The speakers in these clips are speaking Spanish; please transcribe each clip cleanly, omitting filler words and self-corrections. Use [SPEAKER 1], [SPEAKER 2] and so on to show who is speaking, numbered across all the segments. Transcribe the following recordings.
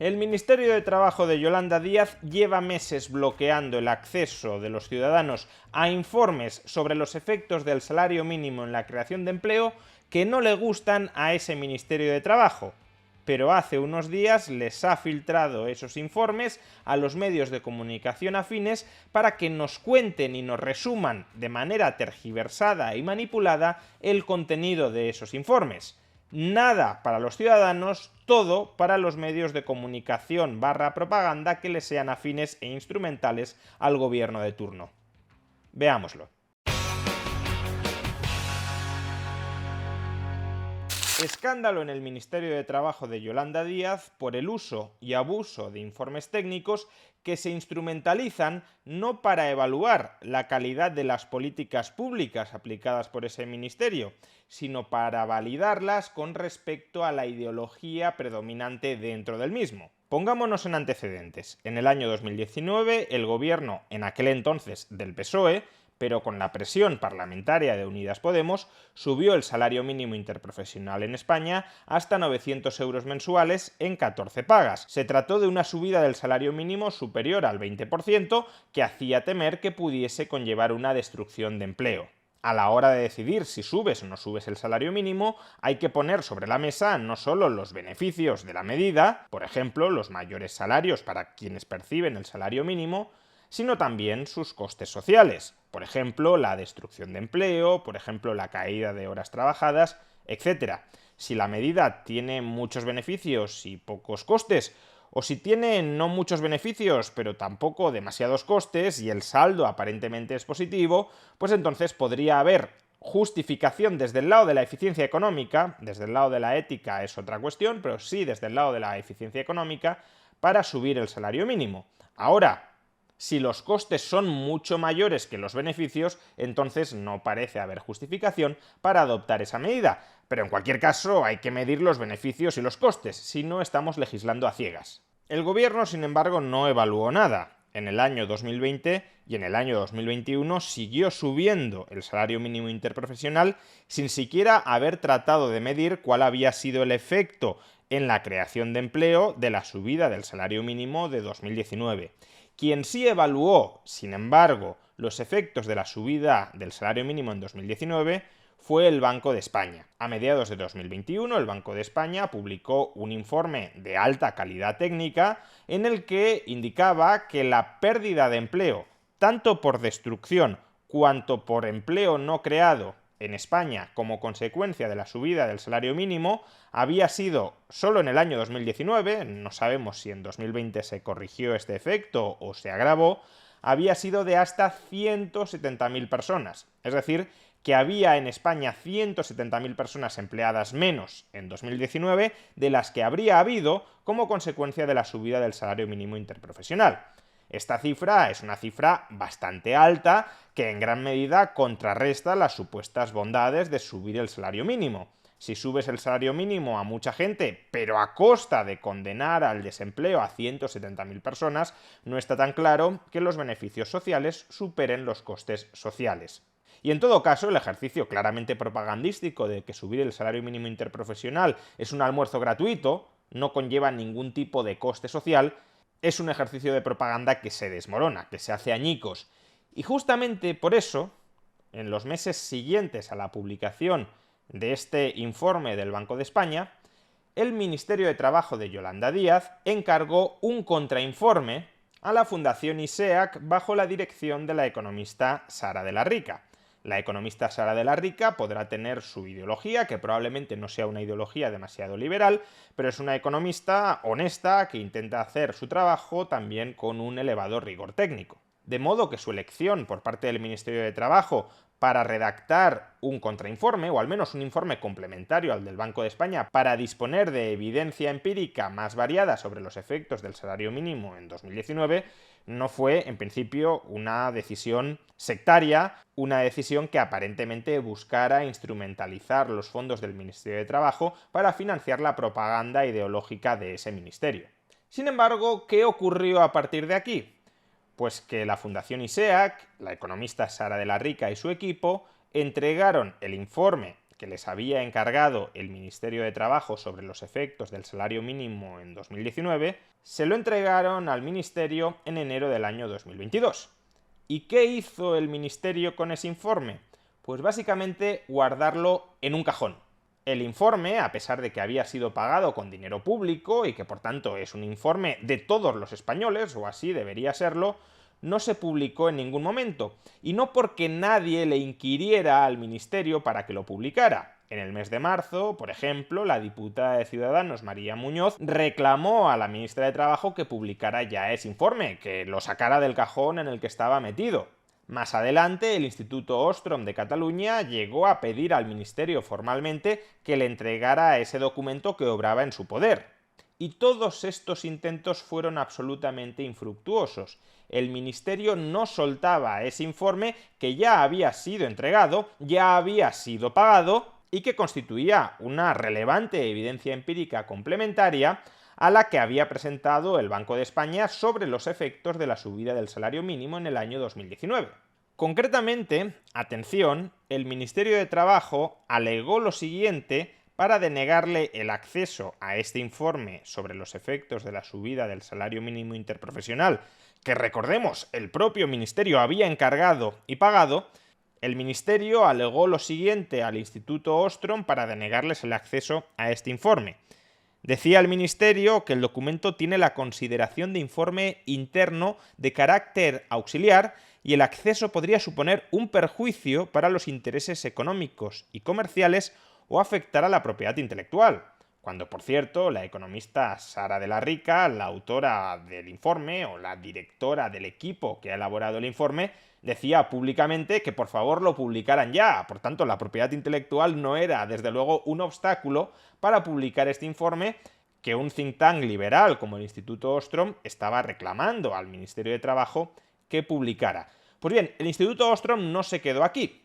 [SPEAKER 1] El Ministerio de Trabajo de Yolanda Díaz lleva meses bloqueando el acceso de los ciudadanos a informes sobre los efectos del salario mínimo en la creación de empleo que no le gustan a ese Ministerio de Trabajo. Pero hace unos días les ha filtrado esos informes a los medios de comunicación afines para que nos cuenten y nos resuman de manera tergiversada y manipulada el contenido de esos informes. Nada para los ciudadanos, todo para los medios de comunicación / propaganda que les sean afines e instrumentales al gobierno de turno. Veámoslo. Escándalo en el Ministerio de Trabajo de Yolanda Díaz por el uso y abuso de informes técnicos que se instrumentalizan no para evaluar la calidad de las políticas públicas aplicadas por ese ministerio, sino para validarlas con respecto a la ideología predominante dentro del mismo. Pongámonos en antecedentes. En el año 2019, el gobierno, en aquel entonces del PSOE, pero con la presión parlamentaria de Unidas Podemos, subió el salario mínimo interprofesional en España hasta 900 euros mensuales en 14 pagas. Se trató de una subida del salario mínimo superior al 20% que hacía temer que pudiese conllevar una destrucción de empleo. A la hora de decidir si subes o no subes el salario mínimo, hay que poner sobre la mesa no solo los beneficios de la medida, por ejemplo, los mayores salarios para quienes perciben el salario mínimo, sino también sus costes sociales, por ejemplo, la destrucción de empleo, por ejemplo, la caída de horas trabajadas, etc. Si la medida tiene muchos beneficios y pocos costes, o si tiene no muchos beneficios, pero tampoco demasiados costes y el saldo aparentemente es positivo, pues entonces podría haber justificación desde el lado de la eficiencia económica, desde el lado de la ética es otra cuestión, pero sí desde el lado de la eficiencia económica, para subir el salario mínimo. Ahora, si los costes son mucho mayores que los beneficios, entonces no parece haber justificación para adoptar esa medida. Pero en cualquier caso hay que medir los beneficios y los costes, si no estamos legislando a ciegas. El gobierno, sin embargo, no evaluó nada. En el año 2020 y en el año 2021 siguió subiendo el salario mínimo interprofesional sin siquiera haber tratado de medir cuál había sido el efecto en la creación de empleo de la subida del salario mínimo de 2019. Quien sí evaluó, sin embargo, los efectos de la subida del salario mínimo en 2019 fue el Banco de España. A mediados de 2021, el Banco de España publicó un informe de alta calidad técnica en el que indicaba que la pérdida de empleo, tanto por destrucción cuanto por empleo no creado en España como consecuencia de la subida del salario mínimo, había sido solo en el año 2019, no sabemos si en 2020 se corrigió este efecto o se agravó, había sido de hasta 170.000 personas. Es decir, que había en España 170.000 personas empleadas menos en 2019 de las que habría habido como consecuencia de la subida del salario mínimo interprofesional. Esta cifra es una cifra bastante alta que en gran medida contrarresta las supuestas bondades de subir el salario mínimo. Si subes el salario mínimo a mucha gente, pero a costa de condenar al desempleo a 170.000 personas, no está tan claro que los beneficios sociales superen los costes sociales. Y en todo caso, el ejercicio claramente propagandístico de que subir el salario mínimo interprofesional es un almuerzo gratuito, no conlleva ningún tipo de coste social, es un ejercicio de propaganda que se desmorona, que se hace añicos. Y justamente por eso, en los meses siguientes a la publicación de este informe del Banco de España, el Ministerio de Trabajo de Yolanda Díaz encargó un contrainforme a la Fundación ISEAC bajo la dirección de la economista Sara de la Rica. La economista Sara de la Rica podrá tener su ideología, que probablemente no sea una ideología demasiado liberal, pero es una economista honesta que intenta hacer su trabajo también con un elevado rigor técnico. De modo que su elección por parte del Ministerio de Trabajo para redactar un contrainforme, o al menos un informe complementario al del Banco de España, para disponer de evidencia empírica más variada sobre los efectos del salario mínimo en 2019, no fue, en principio, una decisión sectaria, una decisión que aparentemente buscara instrumentalizar los fondos del Ministerio de Trabajo para financiar la propaganda ideológica de ese ministerio. Sin embargo, ¿qué ocurrió a partir de aquí? Pues que la Fundación ISEAC, la economista Sara de la Rica y su equipo entregaron el informe que les había encargado el Ministerio de Trabajo sobre los efectos del salario mínimo en 2019, se lo entregaron al Ministerio en enero del año 2022. ¿Y qué hizo el Ministerio con ese informe? Pues básicamente guardarlo en un cajón. El informe, a pesar de que había sido pagado con dinero público y que por tanto es un informe de todos los españoles, o así debería serlo, no se publicó en ningún momento, y no porque nadie le inquiriera al Ministerio para que lo publicara. En el mes de marzo, por ejemplo, la diputada de Ciudadanos, María Muñoz, reclamó a la ministra de Trabajo que publicara ya ese informe, que lo sacara del cajón en el que estaba metido. Más adelante, el Instituto Ostrom de Cataluña llegó a pedir al Ministerio formalmente que le entregara ese documento que obraba en su poder. Y todos estos intentos fueron absolutamente infructuosos. El Ministerio no soltaba ese informe que ya había sido entregado, ya había sido pagado y que constituía una relevante evidencia empírica complementaria a la que había presentado el Banco de España sobre los efectos de la subida del salario mínimo en el año 2019. Concretamente, atención, el Ministerio de Trabajo alegó lo siguiente para denegarle el acceso a este informe sobre los efectos de la subida del salario mínimo interprofesional, que recordemos, el propio Ministerio había encargado y pagado. El Ministerio alegó lo siguiente al Instituto Ostrom para denegarles el acceso a este informe. Decía el Ministerio que el documento tiene la consideración de informe interno de carácter auxiliar y el acceso podría suponer un perjuicio para los intereses económicos y comerciales o afectar a la propiedad intelectual. Cuando, por cierto, la economista Sara de la Rica, la autora del informe o la directora del equipo que ha elaborado el informe, decía públicamente que por favor lo publicaran ya. Por tanto, la propiedad intelectual no era, desde luego, un obstáculo para publicar este informe que un think tank liberal como el Instituto Ostrom estaba reclamando al Ministerio de Trabajo que publicara. Pues bien, el Instituto Ostrom no se quedó aquí,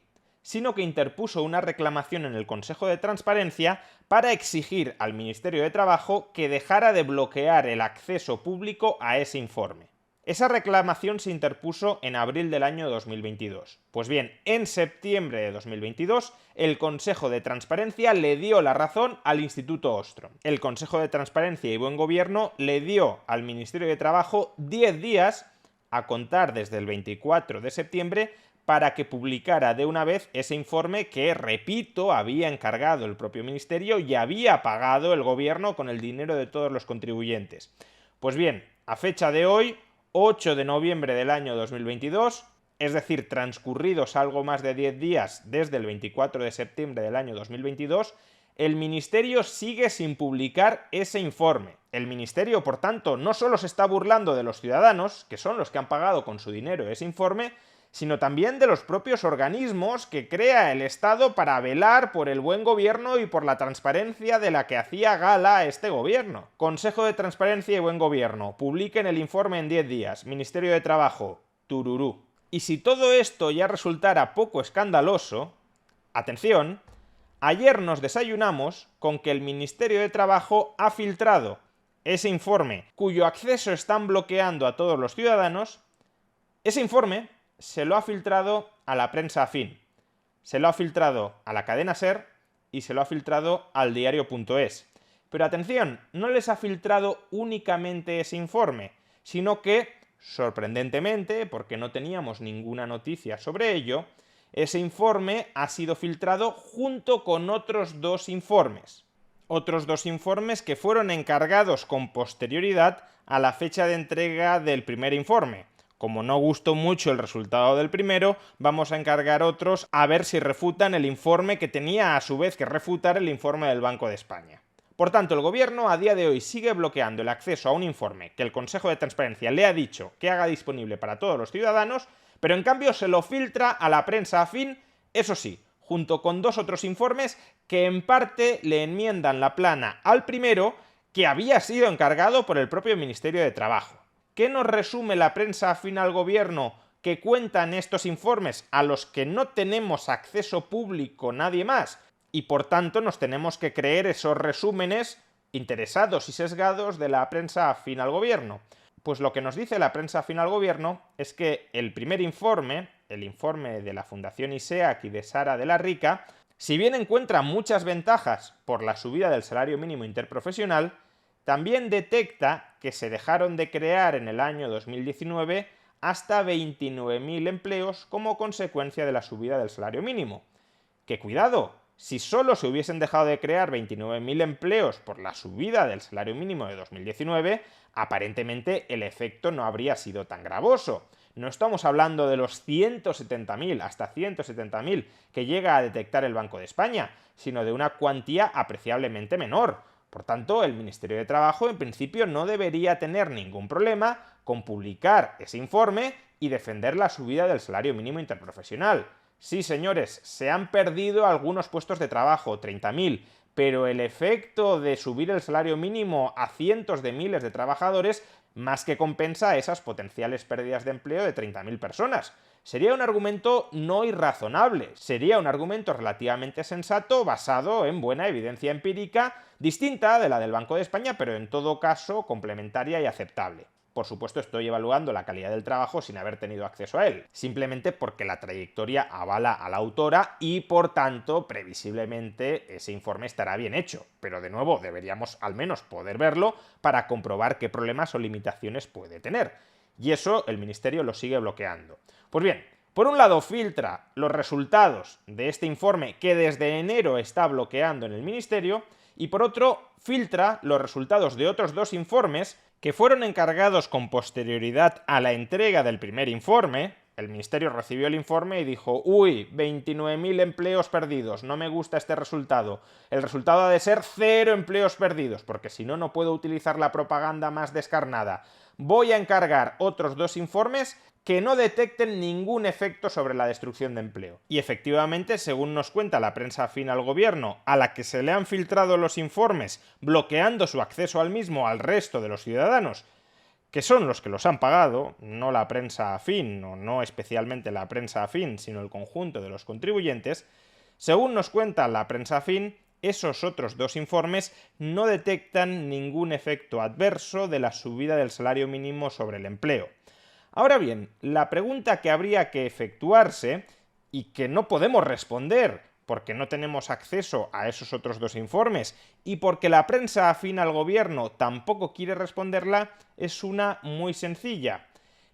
[SPEAKER 1] sino que interpuso una reclamación en el Consejo de Transparencia para exigir al Ministerio de Trabajo que dejara de bloquear el acceso público a ese informe. Esa reclamación se interpuso en abril del año 2022. Pues bien, en septiembre de 2022, el Consejo de Transparencia le dio la razón al Instituto Ostrom. El Consejo de Transparencia y Buen Gobierno le dio al Ministerio de Trabajo 10 días, a contar desde el 24 de septiembre, para que publicara de una vez ese informe que, repito, había encargado el propio Ministerio y había pagado el Gobierno con el dinero de todos los contribuyentes. Pues bien, a fecha de hoy, 8 de noviembre del año 2022, es decir, transcurridos algo más de 10 días desde el 24 de septiembre del año 2022, el Ministerio sigue sin publicar ese informe. El Ministerio, por tanto, no solo se está burlando de los ciudadanos, que son los que han pagado con su dinero ese informe, sino también de los propios organismos que crea el Estado para velar por el buen gobierno y por la transparencia de la que hacía gala este gobierno. Consejo de Transparencia y Buen Gobierno, publiquen el informe en 10 días. Ministerio de Trabajo, tururú. Y si todo esto ya resultara poco escandaloso, atención, ayer nos desayunamos con que el Ministerio de Trabajo ha filtrado ese informe cuyo acceso están bloqueando a todos los ciudadanos. Ese informe se lo ha filtrado a la prensa afín, se lo ha filtrado a la cadena SER y se lo ha filtrado al diario.es. Pero atención, no les ha filtrado únicamente ese informe, sino que, sorprendentemente, porque no teníamos ninguna noticia sobre ello, ese informe ha sido filtrado junto con otros dos informes. Otros dos informes que fueron encargados con posterioridad a la fecha de entrega del primer informe. Como no gustó mucho el resultado del primero, vamos a encargar otros a ver si refutan el informe que tenía a su vez que refutar el informe del Banco de España. Por tanto, el Gobierno a día de hoy sigue bloqueando el acceso a un informe que el Consejo de Transparencia le ha dicho que haga disponible para todos los ciudadanos, pero en cambio se lo filtra a la prensa afín, eso sí, junto con dos otros informes que en parte le enmiendan la plana al primero, que había sido encargado por el propio Ministerio de Trabajo. ¿Qué nos resume la prensa afín al Gobierno que cuentan estos informes a los que no tenemos acceso público nadie más? Y por tanto nos tenemos que creer esos resúmenes interesados y sesgados de la prensa afín al Gobierno. Pues lo que nos dice la prensa afín al Gobierno es que el primer informe, el informe de la Fundación ISEAC y de Sara de la Rica, Si bien encuentra muchas ventajas por la subida del salario mínimo interprofesional, también detecta que se dejaron de crear en el año 2019 hasta 29.000 empleos como consecuencia de la subida del salario mínimo. ¡Que cuidado! Si solo se hubiesen dejado de crear 29.000 empleos por la subida del salario mínimo de 2019, aparentemente el efecto no habría sido tan gravoso. No estamos hablando de los 170.000 hasta 170.000 que llega a detectar el Banco de España, sino de una cuantía apreciablemente menor. Por tanto, el Ministerio de Trabajo en principio no debería tener ningún problema con publicar ese informe y defender la subida del salario mínimo interprofesional. Sí, señores, se han perdido algunos puestos de trabajo, 30.000, pero el efecto de subir el salario mínimo a cientos de miles de trabajadores más que compensa esas potenciales pérdidas de empleo de 30.000 personas. Sería un argumento no irrazonable, sería un argumento relativamente sensato basado en buena evidencia empírica, distinta de la del Banco de España, pero en todo caso complementaria y aceptable. Por supuesto, estoy evaluando la calidad del trabajo sin haber tenido acceso a él, simplemente porque la trayectoria avala a la autora y, por tanto, previsiblemente ese informe estará bien hecho. Pero, de nuevo, deberíamos al menos poder verlo para comprobar qué problemas o limitaciones puede tener. Y eso el Ministerio lo sigue bloqueando. Pues bien, por un lado filtra los resultados de este informe que desde enero está bloqueando en el Ministerio, y por otro filtra los resultados de otros dos informes que fueron encargados con posterioridad a la entrega del primer informe. El Ministerio recibió el informe y dijo: uy, 29.000 empleos perdidos, no me gusta este resultado. El resultado ha de ser 0 empleos perdidos, porque si no, no puedo utilizar la propaganda más descarnada. Voy a encargar otros dos informes que no detecten ningún efecto sobre la destrucción de empleo. Y efectivamente, según nos cuenta la prensa afín al gobierno, a la que se le han filtrado los informes, bloqueando su acceso al mismo al resto de los ciudadanos, que son los que los han pagado, no la prensa afín, o no especialmente la prensa afín, sino el conjunto de los contribuyentes, según nos cuenta la prensa afín, esos otros dos informes no detectan ningún efecto adverso de la subida del salario mínimo sobre el empleo. Ahora bien, la pregunta que habría que efectuarse, y que no podemos responder porque no tenemos acceso a esos otros dos informes y porque la prensa afín al gobierno tampoco quiere responderla, es una muy sencilla.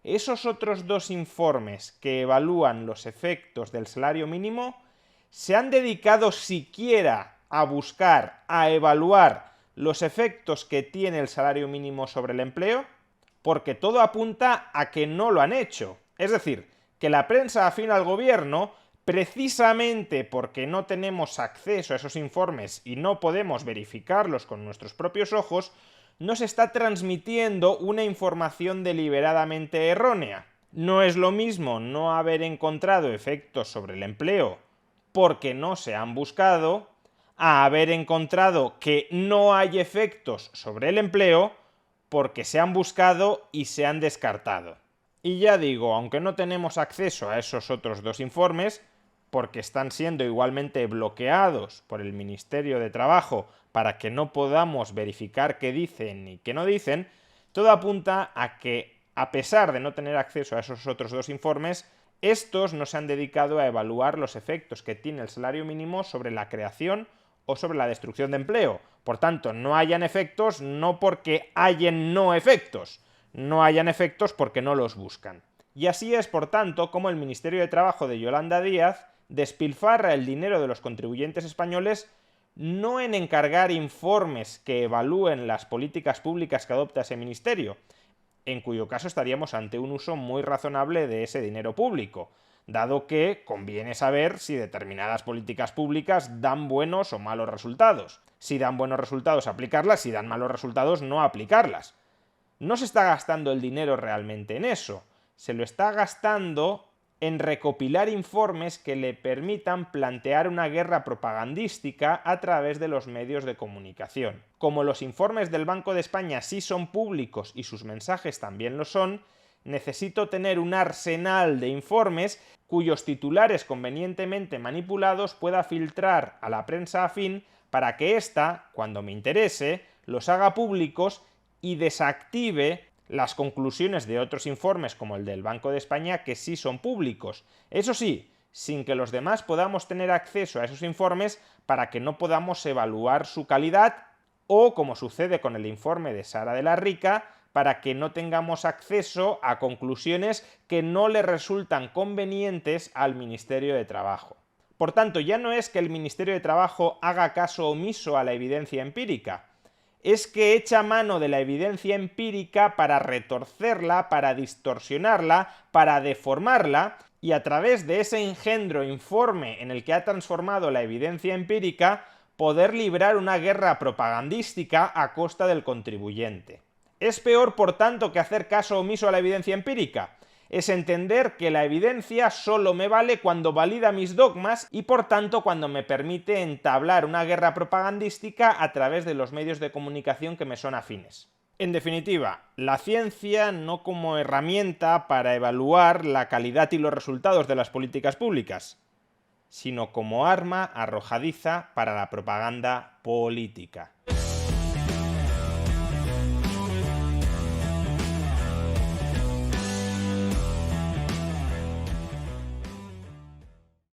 [SPEAKER 1] Esos otros dos informes que evalúan los efectos del salario mínimo, ¿se han dedicado siquiera a buscar, a evaluar los efectos que tiene el salario mínimo sobre el empleo? Porque todo apunta a que no lo han hecho. Es decir, que la prensa afín al gobierno, precisamente porque no tenemos acceso a esos informes y no podemos verificarlos con nuestros propios ojos, nos está transmitiendo una información deliberadamente errónea. No es lo mismo no haber encontrado efectos sobre el empleo porque no se han buscado, a haber encontrado que no hay efectos sobre el empleo porque se han buscado y se han descartado. Y ya digo, aunque no tenemos acceso a esos otros dos informes, porque están siendo igualmente bloqueados por el Ministerio de Trabajo para que no podamos verificar qué dicen y qué no dicen, todo apunta a que, a pesar de no tener acceso a esos otros dos informes, estos no se han dedicado a evaluar los efectos que tiene el salario mínimo sobre la creación o sobre la destrucción de empleo. Por tanto, no hayan efectos no porque hayan no efectos, no hayan efectos porque no los buscan. Y así es, por tanto, como el Ministerio de Trabajo de Yolanda Díaz despilfarra el dinero de los contribuyentes españoles no en encargar informes que evalúen las políticas públicas que adopta ese ministerio, en cuyo caso estaríamos ante un uso muy razonable de ese dinero público, dado que conviene saber si determinadas políticas públicas dan buenos o malos resultados. Si dan buenos resultados, aplicarlas; si dan malos resultados, no aplicarlas. No se está gastando el dinero realmente en eso, se lo está gastando en recopilar informes que le permitan plantear una guerra propagandística a través de los medios de comunicación. Como los informes del Banco de España sí son públicos y sus mensajes también lo son, necesito tener un arsenal de informes cuyos titulares convenientemente manipulados pueda filtrar a la prensa afín para que ésta, cuando me interese, los haga públicos y desactive las conclusiones de otros informes como el del Banco de España que sí son públicos. Eso sí, sin que los demás podamos tener acceso a esos informes para que no podamos evaluar su calidad, o, como sucede con el informe de Sara de la Rica, para que no tengamos acceso a conclusiones que no le resultan convenientes al Ministerio de Trabajo. Por tanto, ya no es que el Ministerio de Trabajo haga caso omiso a la evidencia empírica, es que echa mano de la evidencia empírica para retorcerla, para distorsionarla, para deformarla, y a través de ese engendro informe en el que ha transformado la evidencia empírica, poder librar una guerra propagandística a costa del contribuyente. Es peor, por tanto, que hacer caso omiso a la evidencia empírica. Es entender que la evidencia solo me vale cuando valida mis dogmas y, por tanto, cuando me permite entablar una guerra propagandística a través de los medios de comunicación que me son afines. En definitiva, la ciencia no como herramienta para evaluar la calidad y los resultados de las políticas públicas, sino como arma arrojadiza para la propaganda política.